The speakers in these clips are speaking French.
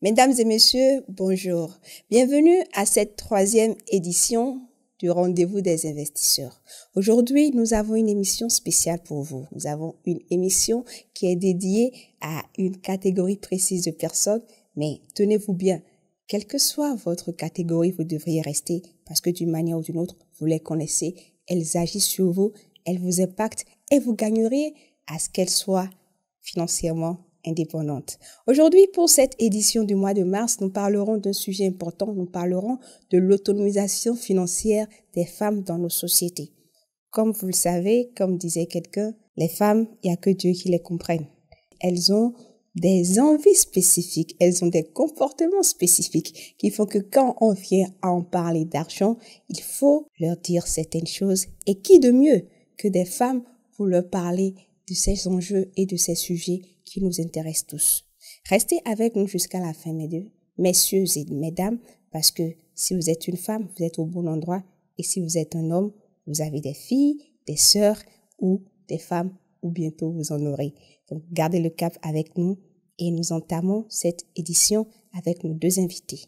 Mesdames et messieurs, bonjour. Bienvenue à cette 3e édition du Rendez-vous des investisseurs. Aujourd'hui, nous avons une émission spéciale pour vous. Nous avons une émission qui est dédiée à une catégorie précise de personnes, mais tenez-vous bien, quelle que soit votre catégorie, vous devriez rester parce que d'une manière ou d'une autre, vous les connaissez, elles agissent sur vous, elles vous impactent et vous gagneriez à ce qu'elles soient financièrement indépendante. Aujourd'hui, pour cette édition du mois de mars, nous parlerons d'un sujet important. Nous parlerons de l'autonomisation financière des femmes dans nos sociétés. Comme vous le savez, comme disait quelqu'un, les femmes, il n'y a que Dieu qui les comprenne. Elles ont des envies spécifiques, elles ont des comportements spécifiques qui font que quand on vient à en parler d'argent, il faut leur dire certaines choses. Et qui de mieux que des femmes pour leur parler de ces enjeux et de ces sujets qui nous intéressent tous. Restez avec nous jusqu'à la fin, messieurs et mesdames, parce que si vous êtes une femme, vous êtes au bon endroit, et si vous êtes un homme, vous avez des filles, des sœurs ou des femmes, ou bientôt vous en aurez. Donc, gardez le cap avec nous et nous entamons cette édition avec nos 2 invités.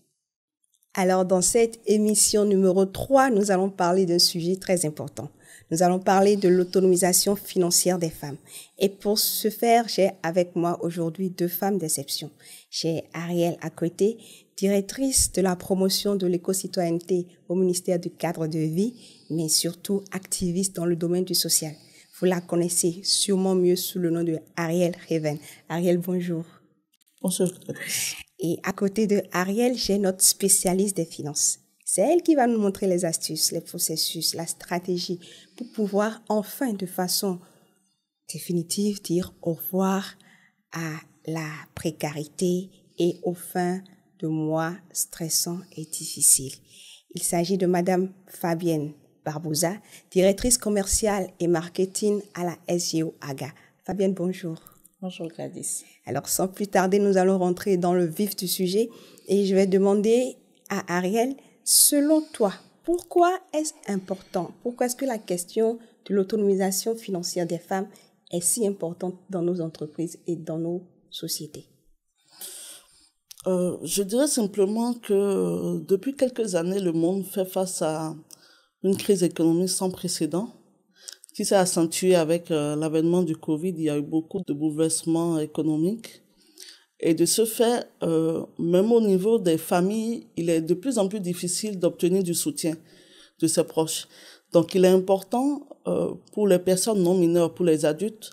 Alors, dans cette émission numéro 3, nous allons parler d'un sujet très important. Nous allons parler de l'autonomisation financière des femmes. Et pour ce faire, j'ai avec moi aujourd'hui 2 femmes d'exception. J'ai Ariel à côté, directrice de la promotion de l'éco-citoyenneté au ministère du cadre de vie, mais surtout activiste dans le domaine du social. Vous la connaissez sûrement mieux sous le nom de Ariel Reven. Ariel, bonjour. Bonjour. Et à côté de Ariel, j'ai notre spécialiste des finances. C'est elle qui va nous montrer les astuces, les processus, la stratégie pour pouvoir enfin de façon définitive dire au revoir à la précarité et aux fins de mois stressants et difficiles. Il s'agit de Madame Fabienne Barbosa, directrice commerciale et marketing à la SGO AGA. Fabienne, bonjour. Bonjour Gladys. Alors sans plus tarder, nous allons rentrer dans le vif du sujet et je vais demander à Ariel, selon toi, pourquoi est-ce important? Pourquoi est-ce que la question de l'autonomisation financière des femmes est si importante dans nos entreprises et dans nos sociétés? Je dirais simplement que depuis quelques années, le monde fait face à une crise économique sans précédent qui s'est accentuée avec l'avènement du Covid. Il y a eu beaucoup de bouleversements économiques. Et de ce fait, même au niveau des familles, il est de plus en plus difficile d'obtenir du soutien de ses proches. Donc, il est important pour les personnes non mineures, pour les adultes,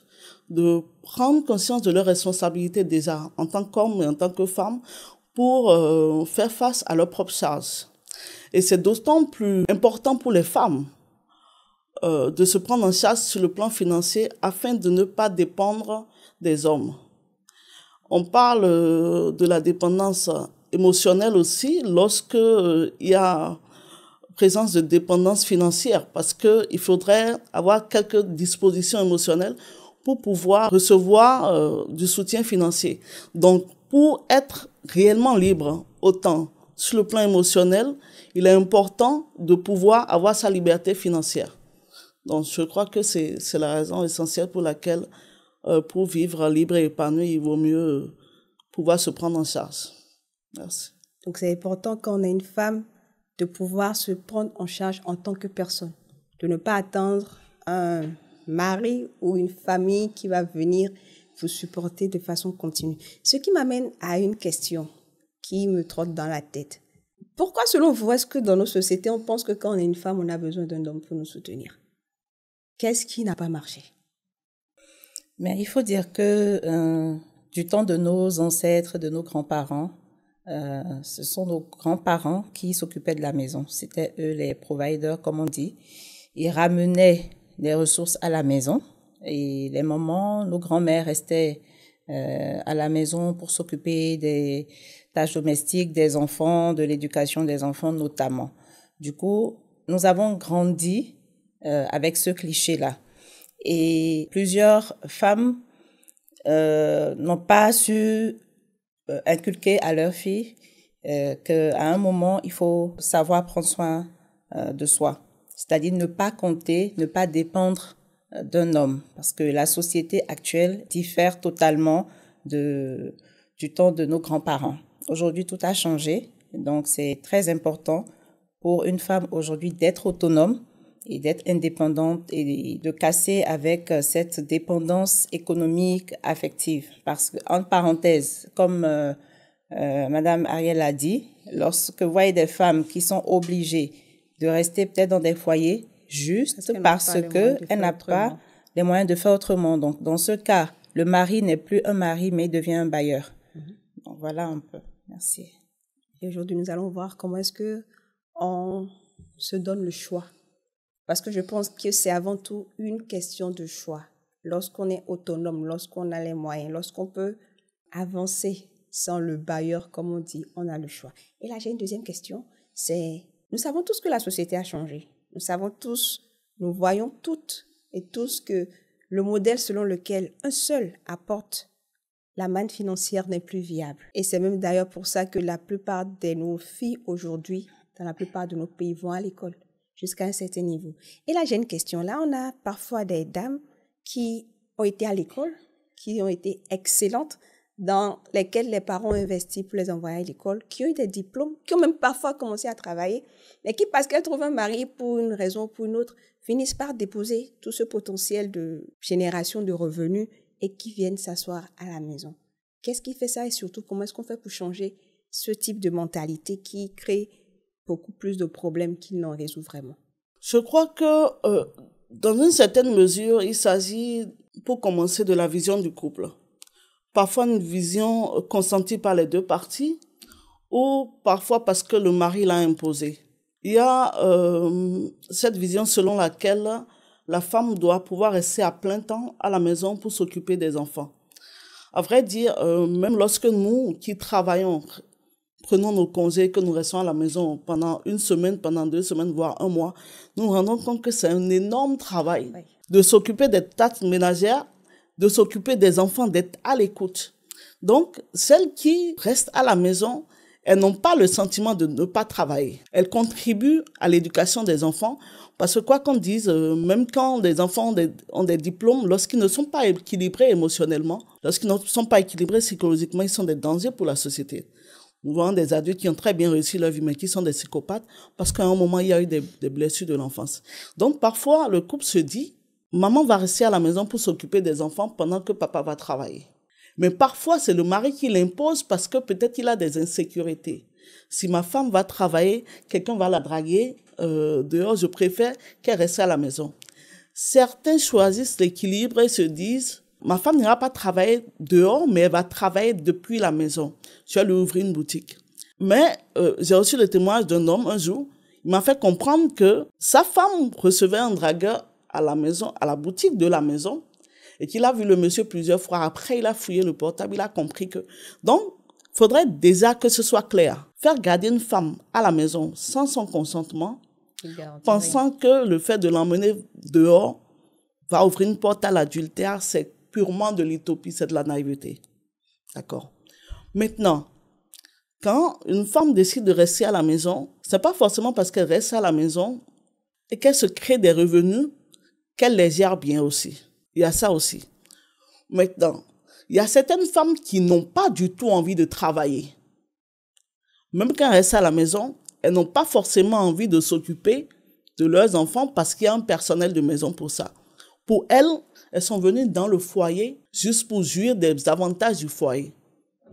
de prendre conscience de leurs responsabilités déjà en tant qu'hommes et en tant que femmes pour faire face à leurs propres charges. Et c'est d'autant plus important pour les femmes de se prendre en charge sur le plan financier afin de ne pas dépendre des hommes. On parle de la dépendance émotionnelle aussi lorsque il y a présence de dépendance financière parce que il faudrait avoir quelques dispositions émotionnelles pour pouvoir recevoir du soutien financier. Donc, pour être réellement libre, autant sur le plan émotionnel, il est important de pouvoir avoir sa liberté financière. Donc, je crois que c'est la raison essentielle pour laquelle pour vivre libre et épanoui, il vaut mieux pouvoir se prendre en charge. Merci. Donc, c'est important quand on est une femme de pouvoir se prendre en charge en tant que personne, de ne pas attendre un mari ou une famille qui va venir vous supporter de façon continue. Ce qui m'amène à une question qui me trotte dans la tête. Pourquoi, selon vous, est-ce que dans nos sociétés, on pense que quand on est une femme, on a besoin d'un homme pour nous soutenir? Qu'est-ce qui n'a pas marché? Mais il faut dire que du temps de nos ancêtres, de nos grands-parents, ce sont nos grands-parents qui s'occupaient de la maison. C'était eux les providers, comme on dit. Ils ramenaient des ressources à la maison et les mamans, nos grands-mères restaient à la maison pour s'occuper des tâches domestiques, des enfants, de l'éducation des enfants notamment. Du coup, nous avons grandi avec ce cliché-là. Et plusieurs femmes n'ont pas su inculquer à leurs filles qu'à un moment, il faut savoir prendre soin de soi. C'est-à-dire ne pas compter, ne pas dépendre d'un homme. Parce que la société actuelle diffère totalement du temps de nos grands-parents. Aujourd'hui, tout a changé. Donc, c'est très important pour une femme aujourd'hui d'être autonome et d'être indépendante et de casser avec cette dépendance économique affective. Parce que, en parenthèse, comme Madame Ariel a dit, lorsque vous voyez des femmes qui sont obligées de rester peut-être dans des foyers juste parce qu'elles n'ont pas les moyens de faire autrement. Donc, dans ce cas, le mari n'est plus un mari, mais il devient un bailleur. Donc, voilà un peu. Merci. Et aujourd'hui, nous allons voir comment est-ce que on se donne le choix. Parce que je pense que c'est avant tout une question de choix. Lorsqu'on est autonome, lorsqu'on a les moyens, lorsqu'on peut avancer sans le bailleur, comme on dit, on a le choix. Et là, j'ai une deuxième question. C'est, nous savons tous que la société a changé. Nous savons tous, nous voyons toutes et tous que le modèle selon lequel un seul apporte la manne financière n'est plus viable. Et c'est même d'ailleurs pour ça que la plupart de nos filles aujourd'hui, dans la plupart de nos pays, vont à l'école jusqu'à un certain niveau. Et là, j'ai une question. Là, on a parfois des dames qui ont été à l'école, qui ont été excellentes, dans lesquelles les parents ont investi pour les envoyer à l'école, qui ont eu des diplômes, qui ont même parfois commencé à travailler, mais qui, parce qu'elles trouvent un mari pour une raison ou pour une autre, finissent par déposer tout ce potentiel de génération de revenus et qui viennent s'asseoir à la maison. Qu'est-ce qui fait ça et surtout, comment est-ce qu'on fait pour changer ce type de mentalité qui crée beaucoup plus de problèmes qu'il n'en résout vraiment? Je crois que dans une certaine mesure, il s'agit, pour commencer, de la vision du couple. Parfois une vision consentie par les deux parties ou parfois parce que le mari l'a imposée. Il y a cette vision selon laquelle la femme doit pouvoir rester à plein temps à la maison pour s'occuper des enfants. À vrai dire, même lorsque nous qui travaillons, prenons nos congés, que nous restons à la maison pendant une semaine, pendant 2 semaines, voire un mois, nous nous rendons compte que c'est un énorme travail de s'occuper des tâches ménagères, de s'occuper des enfants, d'être à l'écoute. Donc, celles qui restent à la maison, elles n'ont pas le sentiment de ne pas travailler. Elles contribuent à l'éducation des enfants parce que quoi qu'on dise, même quand des enfants ont des diplômes, lorsqu'ils ne sont pas équilibrés émotionnellement, lorsqu'ils ne sont pas équilibrés psychologiquement, ils sont des dangers pour la société. Nous voyons des adultes qui ont très bien réussi leur vie, mais qui sont des psychopathes parce qu'à un moment, il y a eu des blessures de l'enfance. Donc, parfois, le couple se dit, maman va rester à la maison pour s'occuper des enfants pendant que papa va travailler. Mais parfois, c'est le mari qui l'impose parce que peut-être il a des insécurités. Si ma femme va travailler, quelqu'un va la draguer dehors, je préfère qu'elle reste à la maison. Certains choisissent l'équilibre et se disent, ma femme n'ira pas travailler dehors, mais elle va travailler depuis la maison. Je vais lui ouvrir une boutique. Mais j'ai reçu le témoignage d'un homme un jour, il m'a fait comprendre que sa femme recevait un dragueur à la maison, à la boutique de la maison, et qu'il a vu le monsieur plusieurs fois. Après, il a fouillé le portable, il a compris que... Donc, il faudrait déjà que ce soit clair. Faire garder une femme à la maison sans son consentement, pensant que le fait de l'emmener dehors va ouvrir une porte à l'adultère, c'est purement de l'utopie, c'est de la naïveté. D'accord. Maintenant, quand une femme décide de rester à la maison, c'est pas forcément parce qu'elle reste à la maison et qu'elle se crée des revenus qu'elle les gère bien aussi. Il y a ça aussi. Maintenant, il y a certaines femmes qui n'ont pas du tout envie de travailler. Même quand elles restent à la maison, elles n'ont pas forcément envie de s'occuper de leurs enfants parce qu'il y a un personnel de maison pour ça. Pour elles, elles sont venues dans le foyer juste pour jouir des avantages du foyer.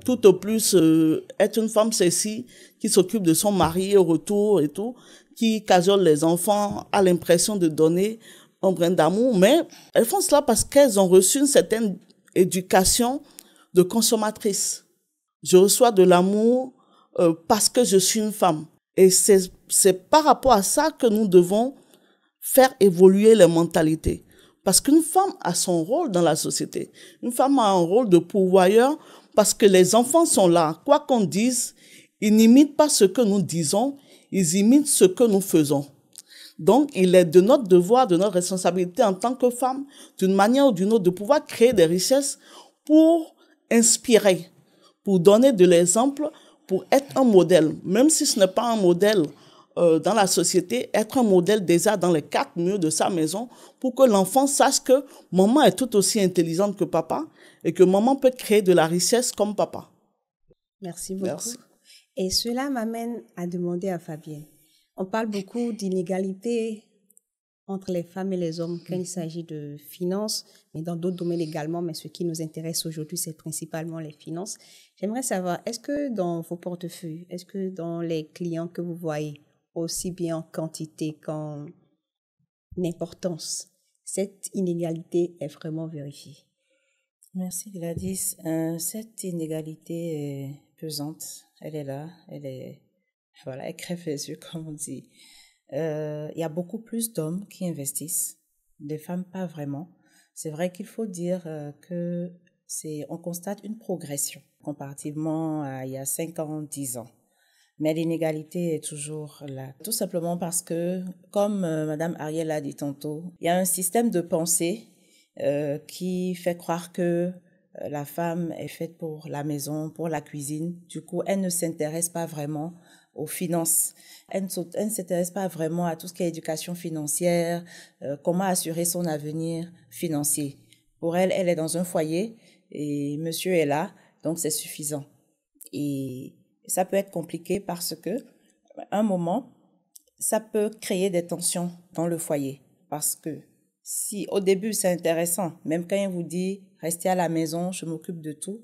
Tout au plus, être une femme sexy qui s'occupe de son mari au retour et tout, qui cajole les enfants, a l'impression de donner un brin d'amour, mais elles font cela parce qu'elles ont reçu une certaine éducation de consommatrice. Je reçois de l'amour parce que je suis une femme. Et c'est par rapport à ça que nous devons faire évoluer les mentalités. Parce qu'une femme a son rôle dans la société. Une femme a un rôle de pourvoyeur parce que les enfants sont là. Quoi qu'on dise, ils n'imitent pas ce que nous disons, ils imitent ce que nous faisons. Donc, il est de notre devoir, de notre responsabilité en tant que femme, d'une manière ou d'une autre, de pouvoir créer des richesses pour inspirer, pour donner de l'exemple, pour être un modèle. Même si ce n'est pas un modèle dans la société, être un modèle déjà dans les 4 murs de sa maison pour que l'enfant sache que maman est tout aussi intelligente que papa et que maman peut créer de la richesse comme papa. Merci beaucoup. Merci. Et cela m'amène à demander à Fabienne. On parle beaucoup d'inégalité entre les femmes et les hommes quand il s'agit de finances, mais dans d'autres domaines également, mais ce qui nous intéresse aujourd'hui, c'est principalement les finances. J'aimerais savoir, est-ce que dans vos portefeuilles, est-ce que dans les clients que vous voyez, aussi bien en quantité qu'en importance, cette inégalité est vraiment vérifiée? Merci Gladys. Cette inégalité est pesante. Elle est là. Elle crève les yeux, comme on dit. Il y a beaucoup plus d'hommes qui investissent, des femmes pas vraiment. C'est vrai qu'il faut dire on constate une progression comparativement à il y a 5 ans, 10 ans. Mais l'inégalité est toujours là. Tout simplement parce que, comme Madame Ariel a dit tantôt, il y a un système de pensée qui fait croire que la femme est faite pour la maison, pour la cuisine. Du coup, elle ne s'intéresse pas vraiment aux finances. Elle ne s'intéresse pas vraiment à tout ce qui est éducation financière, comment assurer son avenir financier. Pour elle, elle est dans un foyer et monsieur est là, donc c'est suffisant. Et ça peut être compliqué parce que, à un moment, ça peut créer des tensions dans le foyer. Parce que si au début c'est intéressant, même quand il vous dit restez à la maison, je m'occupe de tout,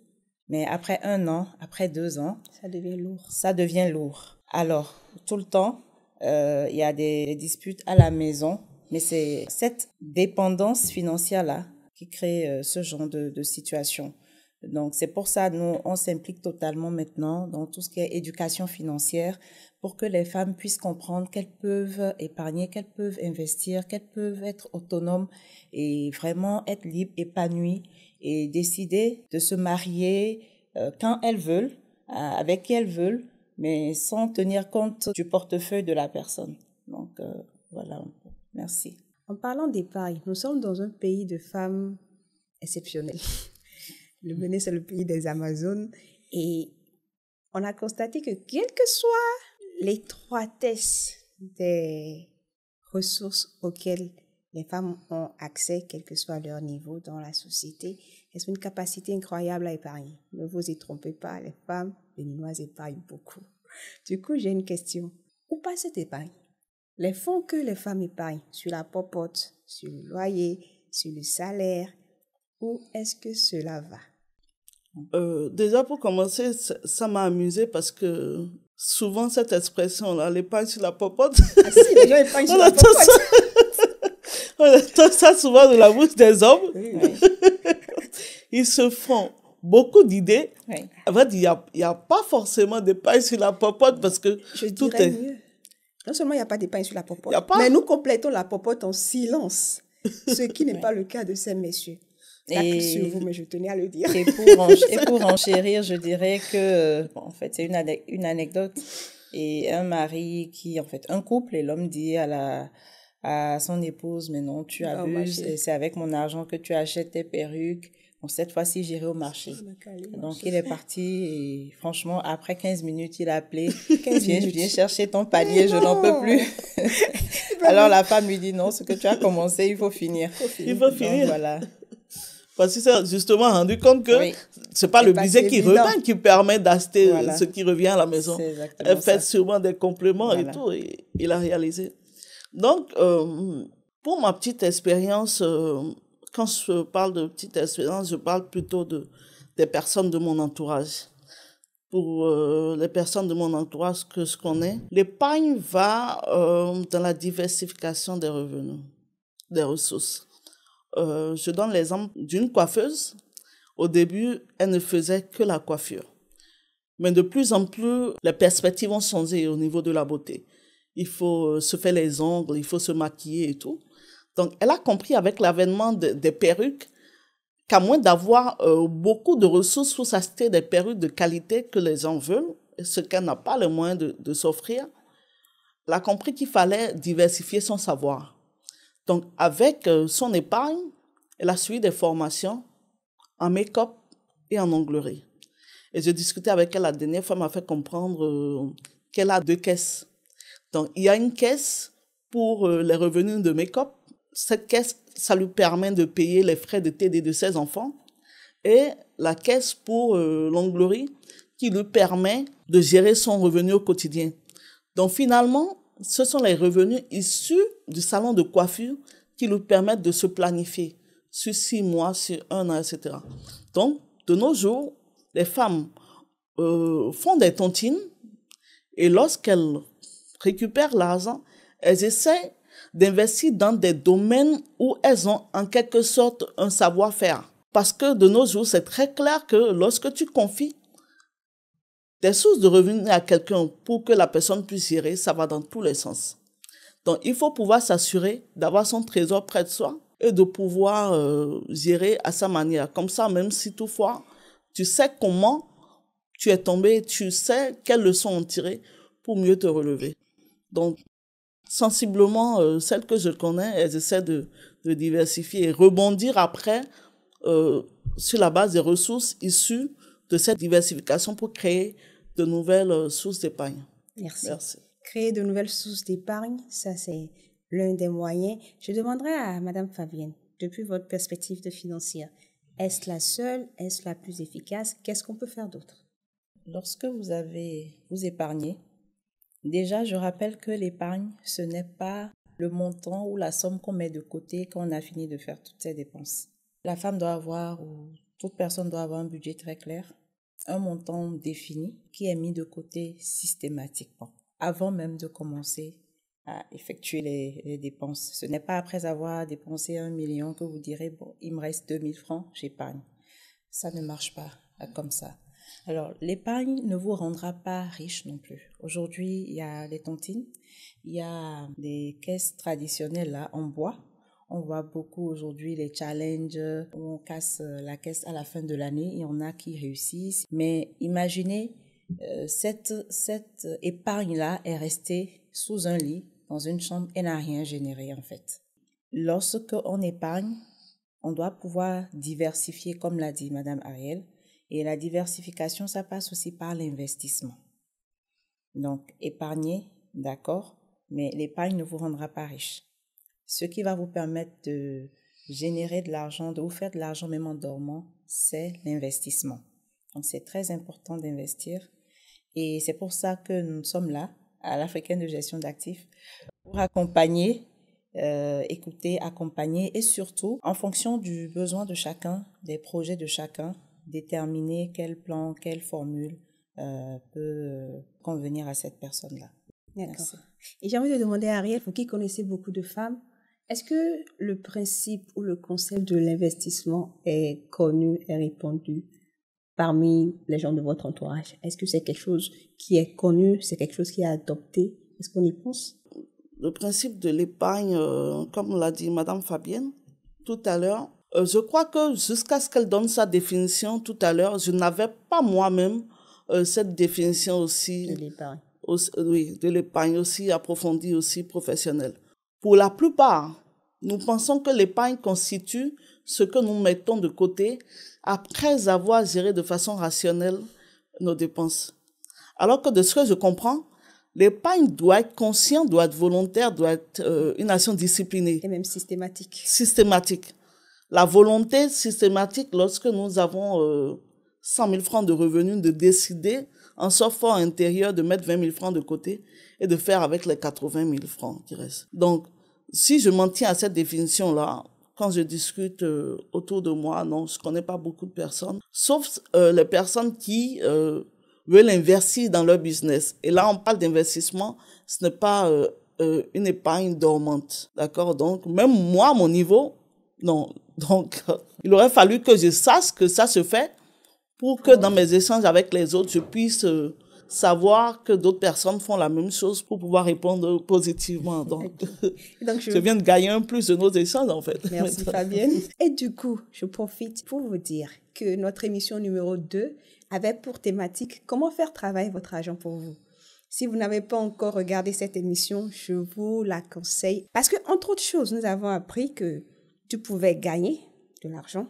mais après 1 an, après 2 ans, ça devient lourd. Ça devient lourd. Alors, tout le temps, il y a des disputes à la maison, mais c'est cette dépendance financière-là qui crée ce genre de situation. Donc, c'est pour ça, nous, on s'implique totalement maintenant dans tout ce qui est éducation financière pour que les femmes puissent comprendre qu'elles peuvent épargner, qu'elles peuvent investir, qu'elles peuvent être autonomes et vraiment être libres, épanouies et décider de se marier quand elles veulent, avec qui elles veulent, mais sans tenir compte du portefeuille de la personne. Donc, voilà. Merci. En parlant d'épargne, nous sommes dans un pays de femmes exceptionnelles. Le Bénin, c'est le pays des Amazones. Et on a constaté que quelle que soit l'étroitesse des ressources auxquelles les femmes ont accès, quel que soit leur niveau dans la société, elles ont une capacité incroyable à épargner. Ne vous y trompez pas, les femmes béninoises épargnent beaucoup. Du coup, j'ai une question. Où passe cette épargne? Les fonds que les femmes épargnent sur la popote, sur le loyer, sur le salaire, où est-ce que cela va? Déjà, pour commencer, ça m'a amusé parce que souvent, cette expression-là, l'épargne sur la popote. Ah si, les gens épargnent sur la popote. On entend ça souvent de la bouche des hommes. Oui. Ils se font beaucoup d'idées. Oui. En fait, il y a pas forcément d'épargne sur la popote parce que Je tout dirais est... mieux. Non seulement il n'y a pas d'épargne sur la popote, Y a pas. mais nous complétons la popote en silence, ce qui n'est pas le cas de ces messieurs. Et sur vous, mais je tenais à le dire. Et pour enchérir, je dirais que, en fait, c'est une anecdote. Et un couple, et l'homme dit à son épouse, mais non, tu abuses, et c'est avec mon argent que tu achètes tes perruques. Bon, cette fois-ci, j'irai au marché. Donc, il est parti et franchement, après 15 minutes, il a appelé. Viens chercher ton panier, je n'en peux plus. Alors, la femme lui dit, non, ce que tu as commencé, il faut finir. Il faut finir. Donc, voilà. Parce qu'il s'est justement rendu compte que c'est pas le budget qui revient qui permet d'acheter ce qui revient à la maison. Elle fait sûrement des compléments et tout, et il a réalisé. Donc, pour ma petite expérience, quand je parle de petite expérience, je parle plutôt des personnes de mon entourage. Pour les personnes de mon entourage que je connais, l'épargne va dans la diversification des revenus, des ressources. Je donne l'exemple d'une coiffeuse. Au début, elle ne faisait que la coiffure. Mais de plus en plus, les perspectives ont changé au niveau de la beauté. Il faut se faire les ongles, il faut se maquiller et tout. Donc, elle a compris avec l'avènement des perruques qu'à moins d'avoir beaucoup de ressources pour s'acheter des perruques de qualité que les gens veulent, ce qu'elle n'a pas les moyens de s'offrir, elle a compris qu'il fallait diversifier son savoir. Donc, avec son épargne, elle a suivi des formations en make-up et en onglerie. Et j'ai discuté avec elle la dernière fois, elle m'a fait comprendre qu'elle a 2 caisses. Donc, il y a une caisse pour les revenus de make-up. Cette caisse, ça lui permet de payer les frais de TD de ses enfants. Et la caisse pour l'onglerie, qui lui permet de gérer son revenu au quotidien. Donc finalement, ce sont les revenus issus du salon de coiffure qui lui permettent de se planifier sur 6 mois, sur 1 an, etc. Donc, de nos jours, les femmes font des tontines et lorsqu'elles récupèrent l'argent, elles essaient d'investir dans des domaines où elles ont en quelque sorte un savoir-faire. Parce que de nos jours, c'est très clair que lorsque tu confies des sources de revenus à quelqu'un pour que la personne puisse gérer, ça va dans tous les sens. Donc, il faut pouvoir s'assurer d'avoir son trésor près de soi et de pouvoir gérer à sa manière. Comme ça, même si toutefois, tu sais comment tu es tombé, tu sais quelles leçons en tirer pour mieux te relever. Donc, sensiblement, celles que je connais, elles essaient de diversifier et rebondir après sur la base des ressources issues de cette diversification pour créer de nouvelles sources d'épargne. Merci. Créer de nouvelles sources d'épargne, ça c'est l'un des moyens. Je demanderai à Madame Fabienne, depuis votre perspective de financière, est-ce la seule, est-ce la plus efficace? Qu'est-ce qu'on peut faire d'autre? Lorsque vous épargnez, déjà je rappelle que l'épargne, ce n'est pas le montant ou la somme qu'on met de côté quand on a fini de faire toutes ses dépenses. La femme doit avoir, ou toute personne doit avoir un budget très clair, un montant défini qui est mis de côté systématiquement, avant même de commencer à effectuer les dépenses. Ce n'est pas après avoir dépensé 1 million que vous direz, bon, il me reste 2000 francs, j'épargne. Ça ne marche pas comme ça. Alors, l'épargne ne vous rendra pas riche non plus. Aujourd'hui, il y a les tontines, il y a des caisses traditionnelles là, en bois. On voit beaucoup aujourd'hui les challenges où on casse la caisse à la fin de l'année. Il y en a qui réussissent. Mais imaginez, cette épargne-là est restée sous un lit, dans une chambre, et n'a rien généré en fait. Lorsqu'on épargne, on doit pouvoir diversifier, comme l'a dit Madame Ariel. Et la diversification, ça passe aussi par l'investissement. Donc, épargner, d'accord, mais l'épargne ne vous rendra pas riche. Ce qui va vous permettre de générer de l'argent, de vous faire de l'argent même en dormant, c'est l'investissement. Donc, c'est très important d'investir. Et c'est pour ça que nous sommes là, à l'Africaine de gestion d'actifs, pour accompagner, écouter, accompagner et surtout, en fonction du besoin de chacun, des projets de chacun, déterminer quel plan, quelle formule peut convenir à cette personne-là. D'accord. Merci. Et j'ai envie de demander à Ariel, vous qui connaissez beaucoup de femmes, est-ce que le principe ou le concept de l'investissement est connu et répandu parmi les gens de votre entourage? Est-ce que c'est quelque chose qui est connu, c'est quelque chose qui est adopté? Est-ce qu'on y pense? Le principe de l'épargne, comme l'a dit Madame Fabienne tout à l'heure, je crois que jusqu'à ce qu'elle donne sa définition tout à l'heure, je n'avais pas moi-même cette définition aussi. De l'épargne. Oui, de l'épargne aussi approfondie, aussi professionnelle. Pour la plupart, nous pensons que l'épargne constitue ce que nous mettons de côté après avoir géré de façon rationnelle nos dépenses. Alors que de ce que je comprends, l'épargne doit être consciente, doit être volontaire, doit être une action disciplinée. Et même systématique. Systématique. La volonté systématique, lorsque nous avons 100 000 francs de revenus, de décider en son fort intérieur de mettre 20 000 francs de côté et de faire avec les 80 000 francs qui restent. Donc, si je m'en tiens à cette définition-là, quand je discute autour de moi, non, je connais pas beaucoup de personnes, sauf les personnes qui veulent investir dans leur business. Et là, on parle d'investissement, ce n'est pas une épargne dormante, d'accord? Donc, même moi, à mon niveau, non. Donc, il aurait fallu que je sache que ça se fait pour que dans mes échanges avec les autres, je puisse savoir que d'autres personnes font la même chose pour pouvoir répondre positivement. Donc, je viens de gagner un plus de nos échanges, en fait. Merci Fabienne. Et du coup, je profite pour vous dire que notre émission numéro 2 avait pour thématique « Comment faire travailler votre argent pour vous ?» Si vous n'avez pas encore regardé cette émission, je vous la conseille. Parce que, entre autres choses, nous avons appris que tu pouvais gagner de l'argent,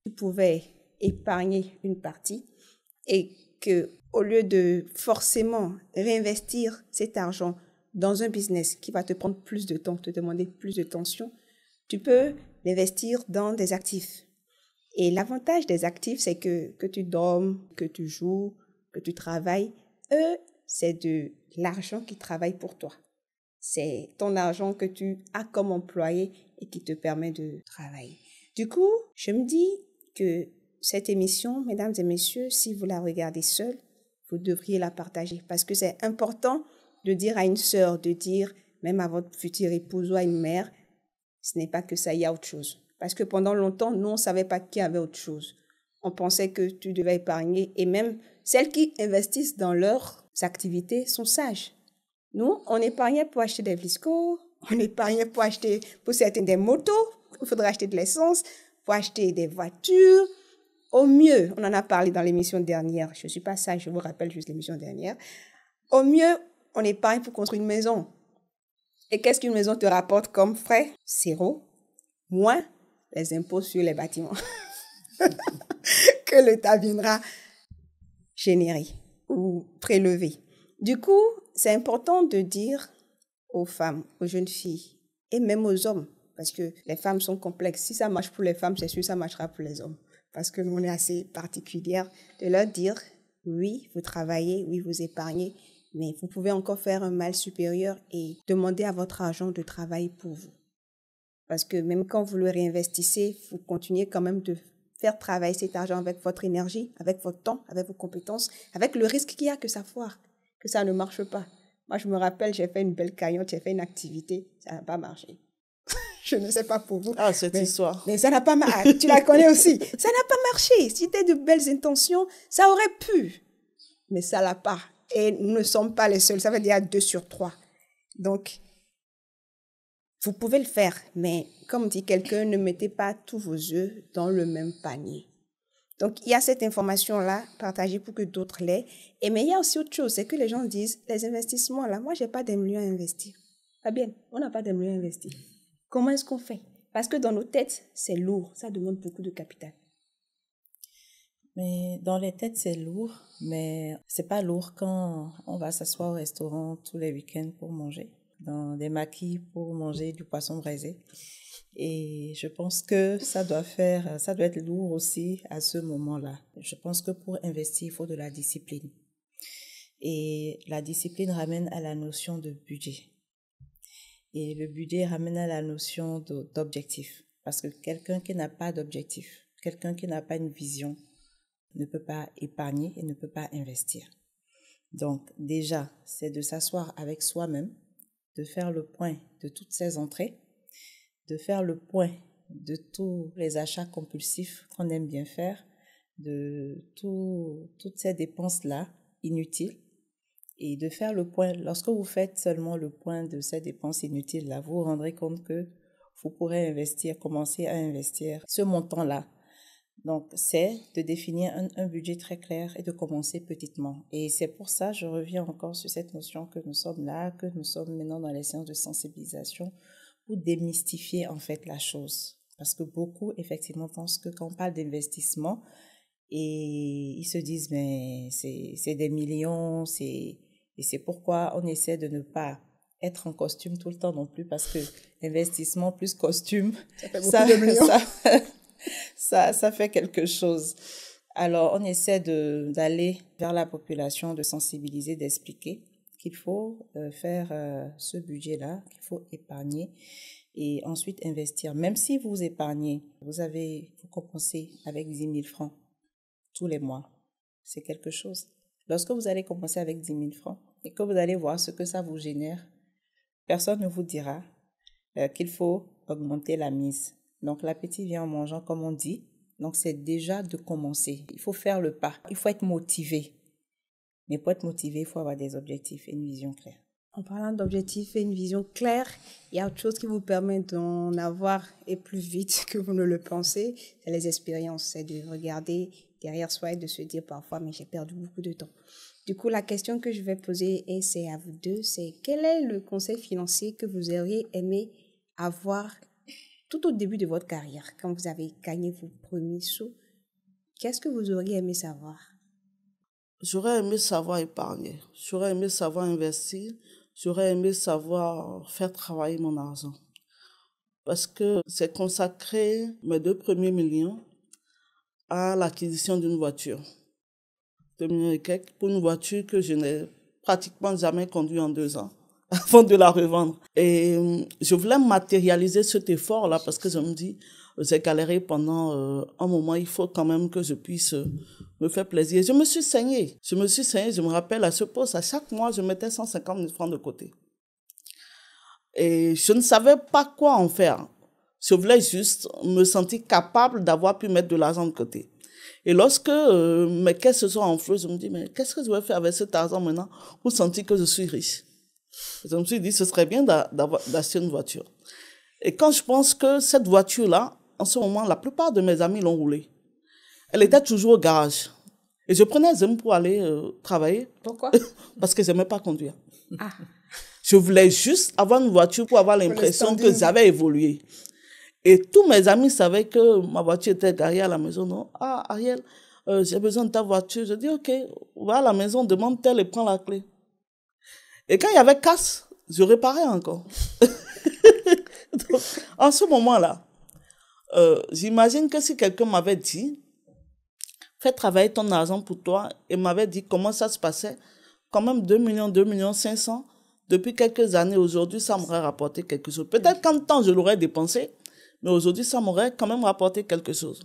tu pouvais épargner une partie et que au lieu de forcément réinvestir cet argent dans un business qui va te prendre plus de temps, te demander plus de tension, tu peux l'investir dans des actifs. Et l'avantage des actifs, c'est que tu dormes, que tu joues, que tu travailles. Eux, c'est de l'argent qui travaille pour toi. C'est ton argent que tu as comme employé et qui te permet de travailler. Du coup, je me dis que cette émission, mesdames et messieurs, si vous la regardez seule, vous devriez la partager parce que c'est important de dire à une sœur, de dire même à votre future épouse ou à une mère, ce n'est pas que ça, il y a autre chose. Parce que pendant longtemps, nous, on ne savait pas qu'il y avait autre chose. On pensait que tu devais épargner et même celles qui investissent dans leurs activités sont sages. Nous, on épargnait pour acheter des Vlisco, on épargnait pour acheter, pour certaines des motos, il faudrait acheter de l'essence, pour acheter des voitures. Au mieux, on en a parlé dans l'émission dernière, je ne suis pas sage, je vous rappelle juste l'émission dernière. Au mieux, on épargne pour construire une maison. Et qu'est-ce qu'une maison te rapporte comme frais? Zéro, moins les impôts sur les bâtiments que l'État viendra générer ou prélever. Du coup, c'est important de dire aux femmes, aux jeunes filles et même aux hommes, parce que les femmes sont complexes. Si ça marche pour les femmes, c'est sûr que ça marchera pour les hommes, parce que nous, on est assez particulière, de leur dire, oui, vous travaillez, oui, vous épargnez, mais vous pouvez encore faire un mal supérieur et demander à votre argent de travailler pour vous. Parce que même quand vous le réinvestissez, vous continuez quand même de faire travailler cet argent avec votre énergie, avec votre temps, avec vos compétences, avec le risque qu'il y a que ça foire, que ça ne marche pas. Moi, je me rappelle, j'ai fait une belle cagnotte, j'ai fait une activité, ça n'a pas marché. Je ne sais pas pour vous. Ah, cette histoire. Mais ça n'a pas marché. Tu la connais aussi. Ça n'a pas marché. Si c'était de belles intentions, ça aurait pu. Mais ça l'a pas. Et nous ne sommes pas les seuls. Ça veut dire 2 sur 3. Donc, vous pouvez le faire. Mais comme dit quelqu'un, ne mettez pas tous vos œufs dans le même panier. Donc, il y a cette information-là partagée pour que d'autres l'aient. Mais il y a aussi autre chose, c'est que les gens disent, les investissements, là, moi, je n'ai pas des millions à investir. Pas bien, on n'a pas des millions à investir. Comment est-ce qu'on fait? Parce que dans nos têtes, c'est lourd, ça demande beaucoup de capital. Mais dans les têtes, c'est lourd, mais c'est pas lourd quand on va s'asseoir au restaurant tous les week-ends pour manger, dans des maquis pour manger du poisson braisé. Et je pense que ça doit être lourd aussi à ce moment-là. Je pense que pour investir, il faut de la discipline. Et la discipline ramène à la notion de budget. Et le budget ramène à la notion d'objectif. Parce que quelqu'un qui n'a pas d'objectif, quelqu'un qui n'a pas une vision, ne peut pas épargner et ne peut pas investir. Donc déjà, c'est de s'asseoir avec soi-même, de faire le point de toutes ces entrées, de faire le point de tous les achats compulsifs qu'on aime bien faire, de toutes ces dépenses-là inutiles, et de faire le point. Lorsque vous faites seulement le point de ces dépenses inutiles-là, vous vous rendrez compte que vous pourrez commencer à investir ce montant-là. Donc, c'est de définir un budget très clair et de commencer petitement. Et c'est pour ça, je reviens encore sur cette notion que nous sommes là, que nous sommes maintenant dans les séances de sensibilisation pour démystifier en fait la chose. Parce que beaucoup, effectivement, pensent que quand on parle d'investissement, et ils se disent, mais c'est des millions, et c'est pourquoi on essaie de ne pas être en costume tout le temps non plus, parce que investissement plus costume, ça fait beaucoup de millions. Ça fait quelque chose. Alors, on essaie d'aller vers la population, de sensibiliser, d'expliquer qu'il faut faire ce budget-là, qu'il faut épargner et ensuite investir. Même si vous épargnez, vous compensez avec 10 000 francs tous les mois. C'est quelque chose. Lorsque vous allez compenser avec 10 000 francs et que vous allez voir ce que ça vous génère, personne ne vous dira qu'il faut augmenter la mise. Donc, l'appétit vient en mangeant, comme on dit. Donc, c'est déjà de commencer. Il faut faire le pas. Il faut être motivé. Mais pour être motivé, il faut avoir des objectifs et une vision claire. En parlant d'objectifs et une vision claire, il y a autre chose qui vous permet d'en avoir et plus vite que vous ne le pensez, c'est les expériences. C'est de regarder derrière soi et de se dire parfois, mais j'ai perdu beaucoup de temps. Du coup, la question que je vais poser, et c'est à vous deux, c'est quel est le conseil financier que vous auriez aimé avoir tout au début de votre carrière, quand vous avez gagné vos premiers sous? Qu'est-ce que vous auriez aimé savoir? J'aurais aimé savoir épargner, j'aurais aimé savoir investir, j'aurais aimé savoir faire travailler mon argent. Parce que c'est consacré mes 2 premiers millions à l'acquisition d'une voiture. 2 millions et quelques pour une voiture que je n'ai pratiquement jamais conduite en 2 ans avant de la revendre. Et je voulais matérialiser cet effort-là parce que je me dis, j'ai galéré pendant un moment, il faut quand même que je puisse me faire plaisir. Je me suis saignée, je me rappelle à ce poste, à chaque mois, je mettais 150 000 francs de côté. Et je ne savais pas quoi en faire. Je voulais juste me sentir capable d'avoir pu mettre de l'argent de côté. Et lorsque mes caisses se sont enflées, je me dis, mais qu'est-ce que je vais faire avec cet argent maintenant pour sentir que je suis riche? Je me suis dit, ce serait bien d'acheter une voiture. Et quand je pense que cette voiture-là, en ce moment, la plupart de mes amis l'ont roulée. Elle était toujours au garage. Et je prenais Zem pour aller travailler. Pourquoi? Parce que je n'aimais pas conduire. Ah. Je voulais juste avoir une voiture pour avoir l'impression que j'avais évolué. Et tous mes amis savaient que ma voiture était garée à la maison. Non, ah, Ariel, j'ai besoin de ta voiture. Je dis, OK, va à la maison, demande telle et prends la clé. Et quand il y avait casse, je réparais encore. Donc, en ce moment-là, j'imagine que si quelqu'un m'avait dit, fais travailler ton argent pour toi, et m'avait dit comment ça se passait, quand même 2 millions 500, depuis quelques années, aujourd'hui, ça m'aurait rapporté quelque chose. Peut-être qu'en temps, je l'aurais dépensé, mais aujourd'hui, ça m'aurait quand même rapporté quelque chose.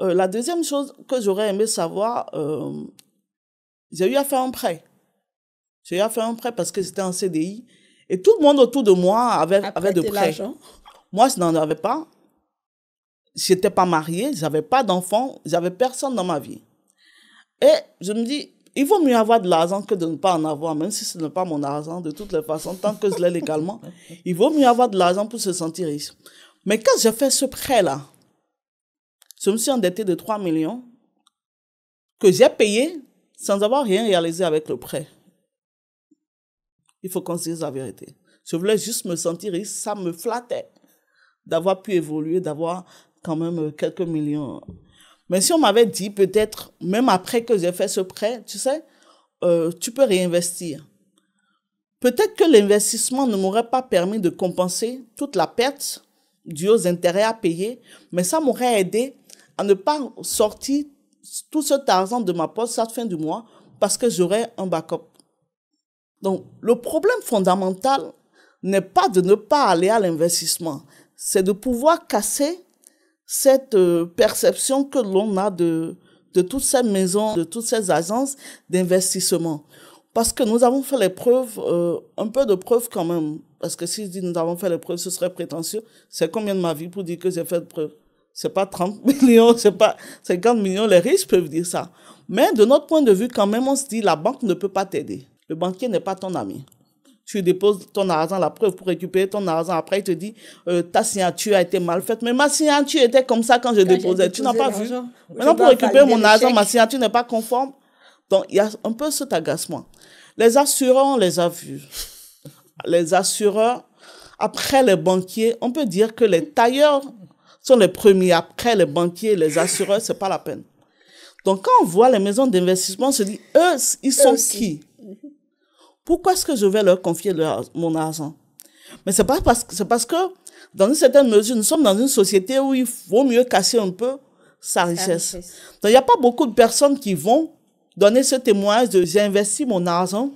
La deuxième chose que j'aurais aimé savoir, j'ai eu à faire un prêt. J'ai eu à faire un prêt parce que j'étais en CDI, et tout le monde autour de moi avait de prêts. Moi, je n'en avais pas. J'étais pas mariée, j'avais pas d'enfants, j'avais personne dans ma vie. Et je me dis, il vaut mieux avoir de l'argent que de ne pas en avoir, même si ce n'est pas mon argent, de toutes les façons, tant que je l'ai légalement. Il vaut mieux avoir de l'argent pour se sentir riche. Mais quand j'ai fait ce prêt-là, je me suis endettée de 3 millions que j'ai payé sans avoir rien réalisé avec le prêt. Il faut qu'on se dise la vérité. Je voulais juste me sentir riche, ça me flattait d'avoir pu évoluer, d'avoir quand même quelques millions. Mais si on m'avait dit peut-être, même après que j'ai fait ce prêt, tu sais, tu peux réinvestir. Peut-être que l'investissement ne m'aurait pas permis de compenser toute la perte due aux intérêts à payer, mais ça m'aurait aidé à ne pas sortir tout cet argent de ma poche à la fin du mois parce que j'aurais un backup. Donc, le problème fondamental n'est pas de ne pas aller à l'investissement, c'est de pouvoir casser cette perception que l'on a de toutes ces maisons, de toutes ces agences d'investissement. Parce que nous avons fait les preuves, un peu de preuves quand même. Parce que si je dis nous avons fait les preuves, ce serait prétentieux. C'est combien de ma vie pour dire que j'ai fait de preuves? C'est pas 30 millions, c'est pas 50 millions. Les riches peuvent dire ça. Mais de notre point de vue, quand même, on se dit la banque ne peut pas t'aider. Le banquier n'est pas ton ami. Tu déposes ton argent, la preuve pour récupérer ton argent. Après, il te dit, ta signature a été mal faite. Mais ma signature était comme ça quand je déposais. Tu n'as pas vu? Maintenant, pour récupérer mon argent, ma signature n'est pas conforme. Donc, il y a un peu cet agacement. Les assureurs, on les a vus. Les assureurs, après les banquiers, on peut dire que les tailleurs sont les premiers. Après les banquiers, les assureurs, c'est pas la peine. Donc, quand on voit les maisons d'investissement, on se dit, eux, ils sont qui? Pourquoi est-ce que je vais leur confier mon argent? Mais c'est parce que, dans une certaine mesure, nous sommes dans une société où il vaut mieux casser un peu sa richesse. Donc, il n'y a pas beaucoup de personnes qui vont donner ce témoignage de j'ai investi mon argent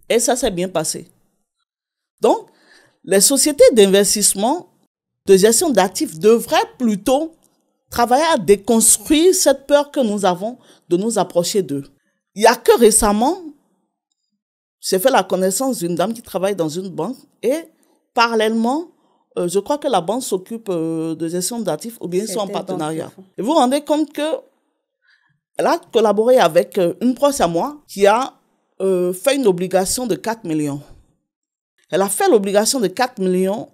et ça s'est bien passé. Donc, les sociétés d'investissement, de gestion d'actifs devraient plutôt travailler à déconstruire cette peur que nous avons de nous approcher d'eux. Il n'y a que récemment, j'ai fait la connaissance d'une dame qui travaille dans une banque et parallèlement, je crois que la banque s'occupe de gestion d'actifs ou bien ils sont en partenariat. Et vous vous rendez compte que elle a collaboré avec une proche à moi qui a fait une obligation de 4 millions. Elle a fait l'obligation de 4 millions.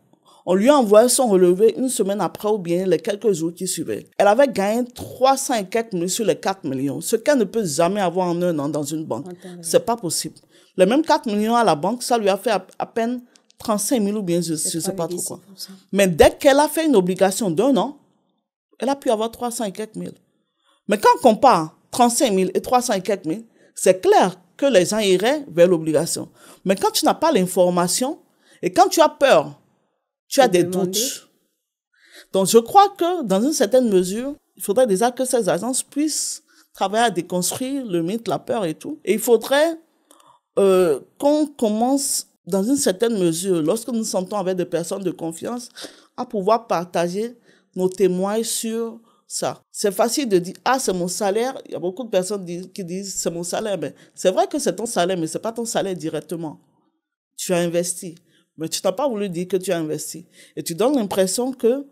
On lui a envoyé son relevé une semaine après ou bien les quelques jours qui suivaient. Elle avait gagné 300 et quelques mille sur les 4 millions, ce qu'elle ne peut jamais avoir en un an dans une banque. C'est pas possible. Les mêmes 4 millions à la banque, ça lui a fait à peine 35 000 ou bien je sais pas trop quoi. Mais dès qu'elle a fait une obligation d'1 an, elle a pu avoir 300 et quelques mille. Mais quand on compare 35 000 et 300 et quelques mille, c'est clair que les gens iraient vers l'obligation. Mais quand tu n'as pas l'information et quand tu as peur, tu as des doutes. Donc, je crois que dans une certaine mesure, il faudrait déjà que ces agences puissent travailler à déconstruire le mythe, la peur et tout. Et il faudrait qu'on commence, dans une certaine mesure, lorsque nous nous sentons avec des personnes de confiance, à pouvoir partager nos témoignages sur ça. C'est facile de dire, ah, c'est mon salaire. Il y a beaucoup de personnes qui disent, c'est mon salaire. Mais c'est vrai que c'est ton salaire, mais c'est pas ton salaire directement. Tu as investi. Mais tu n'as pas voulu dire que tu as investi. Et tu donnes l'impression que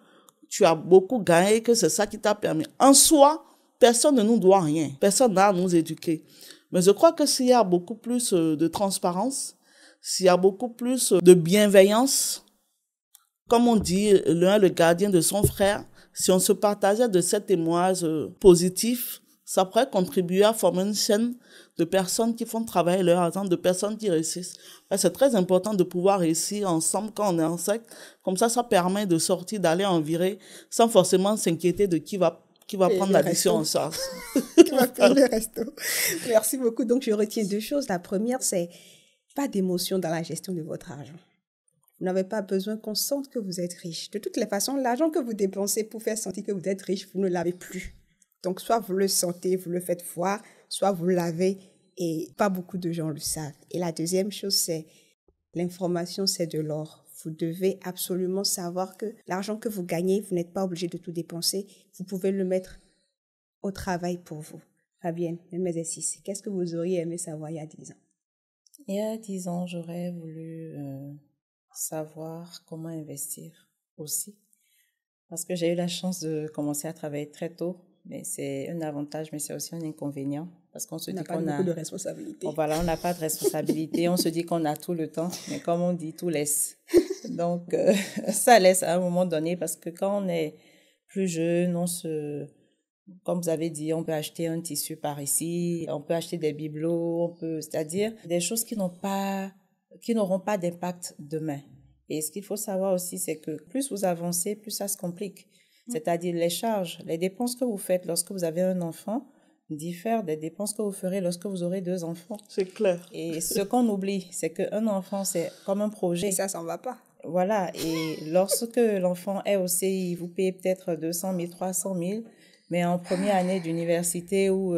tu as beaucoup gagné, que c'est ça qui t'a permis. En soi, personne ne nous doit rien. Personne n'a à nous éduquer. Mais je crois que s'il y a beaucoup plus de transparence, s'il y a beaucoup plus de bienveillance, comme on dit, l'un est le gardien de son frère, si on se partageait de ces témoignages positifs, ça pourrait contribuer à former une chaîne de personnes qui font travailler leur argent, de personnes qui réussissent. C'est très important de pouvoir réussir ensemble quand on est en secte. Comme ça permet de sortir, d'aller en virée, sans forcément s'inquiéter de qui va prendre l'addition en charge. Qui va payer le resto. Merci beaucoup. Donc, je retiens deux choses. La première, c'est pas d'émotion dans la gestion de votre argent. Vous n'avez pas besoin qu'on sente que vous êtes riche. De toutes les façons, l'argent que vous dépensez pour faire sentir que vous êtes riche, vous ne l'avez plus. Donc, soit vous le sentez, vous le faites voir, soit vous l'avez et pas beaucoup de gens le savent. Et la deuxième chose, c'est l'information, c'est de l'or. Vous devez absolument savoir que l'argent que vous gagnez, vous n'êtes pas obligé de tout dépenser. Vous pouvez le mettre au travail pour vous. Fabienne, même exercice. Qu'est-ce que vous auriez aimé savoir il y a 10 ans? Il y a 10 ans, j'aurais voulu savoir comment investir aussi. Parce que j'ai eu la chance de commencer à travailler très tôt. Mais c'est un avantage, mais c'est aussi un inconvénient. Parce qu'on se dit qu'on a beaucoup de responsabilités. Voilà, on n'a pas de responsabilité. On se dit qu'on a tout le temps. Mais comme on dit, tout laisse. Donc, ça laisse à un moment donné. Parce que quand on est plus jeune, comme vous avez dit, on peut acheter un tissu par ici. On peut acheter des bibelots. C'est-à-dire des choses qui n'auront pas d'impact demain. Et ce qu'il faut savoir aussi, c'est que plus vous avancez, plus ça se complique. C'est-à-dire les charges, les dépenses que vous faites lorsque vous avez un enfant diffèrent des dépenses que vous ferez lorsque vous aurez 2 enfants. C'est clair. Et ce qu'on oublie, c'est qu'un enfant, c'est comme un projet. Et ça s'en va pas. Voilà. Et lorsque l'enfant est au CI, vous payez peut-être 200 000, 300 000, mais en première année d'université où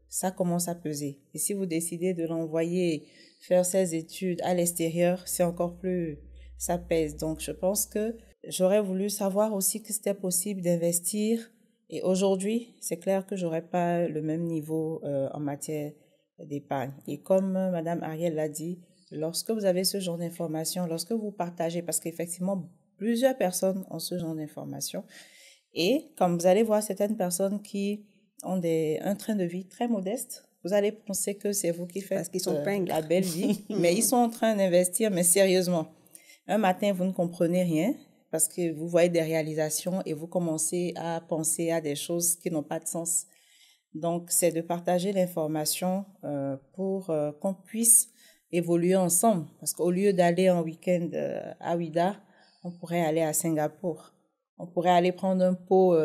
ça commence à peser. Et si vous décidez de l'envoyer faire ses études à l'extérieur, c'est encore plus, ça pèse. Donc, je pense que j'aurais voulu savoir aussi que c'était possible d'investir. Et aujourd'hui, c'est clair que j'aurais pas le même niveau en matière d'épargne. Et comme Madame Ariel l'a dit, lorsque vous avez ce genre d'informations, lorsque vous partagez, parce qu'effectivement, plusieurs personnes ont ce genre d'informations. Et comme vous allez voir certaines personnes qui ont un train de vie très modeste, vous allez penser que c'est vous qui faites parce qu'ils sont la belle vie, mais ils sont en train d'investir, mais sérieusement. Un matin, vous ne comprenez rien parce que vous voyez des réalisations et vous commencez à penser à des choses qui n'ont pas de sens. Donc, c'est de partager l'information pour qu'on puisse évoluer ensemble. Parce qu'au lieu d'aller en week-end à Ouida, on pourrait aller à Singapour. On pourrait aller prendre un pot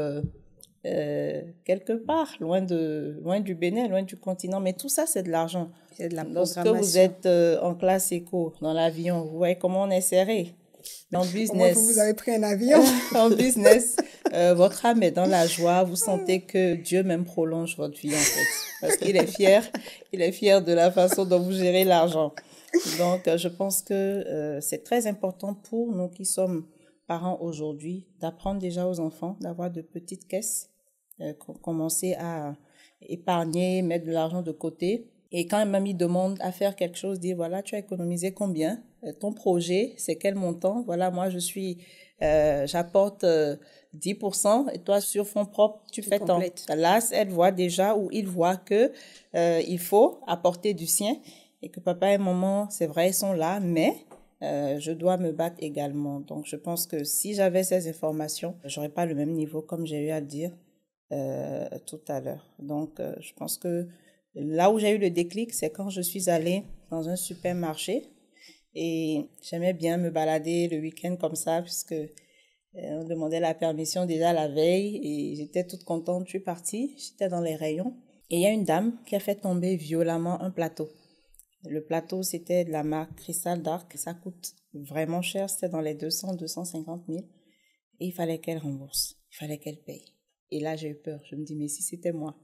quelque part, loin du Bénin, loin du continent. Mais tout ça, c'est de l'argent. C'est de la programmation. Lorsque vous êtes en classe éco, dans l'avion, vous voyez comment on est serré. En business, vous avez pris un avion. En business, votre âme est dans la joie. Vous sentez que Dieu même prolonge votre vie, en fait. Parce qu'il est fier. Il est fier de la façon dont vous gérez l'argent. Donc, je pense que c'est très important pour nous qui sommes parents aujourd'hui d'apprendre déjà aux enfants, d'avoir de petites caisses, commencer à épargner, mettre de l'argent de côté. Et quand une mamie demande à faire quelque chose, dire voilà, tu as économisé combien? Ton projet, c'est quel montant? Voilà, moi, j'apporte 10% et toi, sur fonds propres, tu fais tant. Là, elle voit déjà ou il voit que il faut apporter du sien et que papa et maman, c'est vrai, ils sont là, mais je dois me battre également. Donc, je pense que si j'avais ces informations, j'aurais pas le même niveau, comme j'ai eu à le dire tout à l'heure. Donc, je pense que là où j'ai eu le déclic, c'est quand je suis allée dans un supermarché et j'aimais bien me balader le week-end comme ça puisque on demandait la permission déjà la veille et j'étais toute contente. Je suis partie, j'étais dans les rayons et il y a une dame qui a fait tomber violemment un plateau. Le plateau, c'était de la marque Cristal Dark. Ça coûte vraiment cher, c'était dans les 200-250 000 et il fallait qu'elle rembourse, il fallait qu'elle paye. Et là, j'ai eu peur. Je me dis, mais si c'était moi.